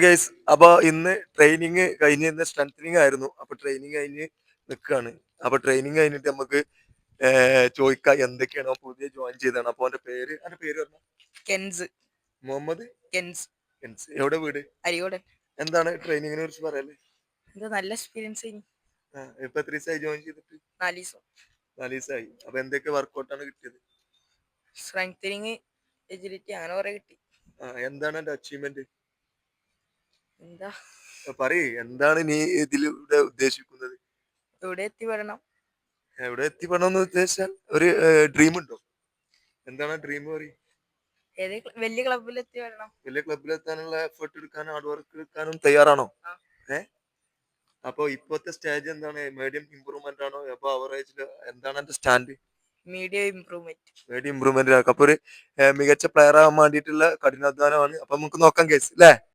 Guys അപ്പൊ ഇന്ന് training കഴിഞ്ഞ് ഇന്ന് സ്ട്രെങ്തനിങ് ആയിരുന്നു. അപ്പൊ ട്രെയിനിങ് കഴിഞ്ഞ് നിൽക്കാണ്. അപ്പൊ ട്രെയിനിങ് കഴിഞ്ഞിട്ട് നമുക്ക് ചോദിക്കാം എന്തൊക്കെയാണ് അവൻ പുതിയ ജോയിൻ ചെയ്തതാണ്. അപ്പൊ അവന്റെ പേര് പറഞ്ഞു കെൻസ്. മുഹമ്മദ് കെൻസ്. എൻസ്. എവിടെ വീട്? അരികോടൻ. എന്താണ് ട്രെയിനിങ്ങിനെ കുറിച്ച് പറയല്ലേ? ഇത് നല്ല എക്സ്പീരിയൻസ്. ഇപ്പൊ എത്ര ദിവസമായി ജോയിൻ ചെയ്തിട്ട്? 4 ദിവസം. 4 ദിവസമായി. അപ്പൊ എന്തൊക്കെ വർക്കൗട്ടാണ് കിട്ടിയത്? സ്ട്രെങ്തനിങ്, എജിലിറ്റി അങ്ങനെ കുറെ കിട്ടി. എന്താണ് എന്റെ അച്ചീവ്മെന്റ്? എന്താ പറയേ, എന്താണ് നീ ഇതിലൂടെ ഉദ്ദേശിക്കുന്നത്? എവിടെ എത്തിപ്പെടണം. എവിടെ എത്തിപ്പെടണമെന്ന് ഉദ്ദേശിച്ചാൽ ഒരു ഡ്രീം ഉണ്ടോ? എന്താണ് ഡ്രീം പറയും? വലിയ ക്ലബിൽ എത്തിപ്പെടണം. വലിയ ക്ലബിൽ എത്താനുള്ള എഫേർട്ട് എടുക്കാനും ഹാർഡ് വർക്ക് എടുക്കാനും തയ്യാറാണോ? അപ്പൊ ഇപ്പോഴത്തെ സ്റ്റേജ് എന്താണ്? മീഡിയം ഇമ്പ്രൂവ്മെന്റ് ആണോ അപ്പൊ അവറേജില്? എന്താണ് എന്റെ stand? Medium improvement. Medium improvement. അപ്പൊ ഒരു മികച്ച പ്ലെയർ ആവാൻ വേണ്ടിയിട്ടുള്ള കഠിനാധ്വാനമാണ്. അപ്പൊ നമുക്ക് നോക്കാം കേസ് അല്ലേ?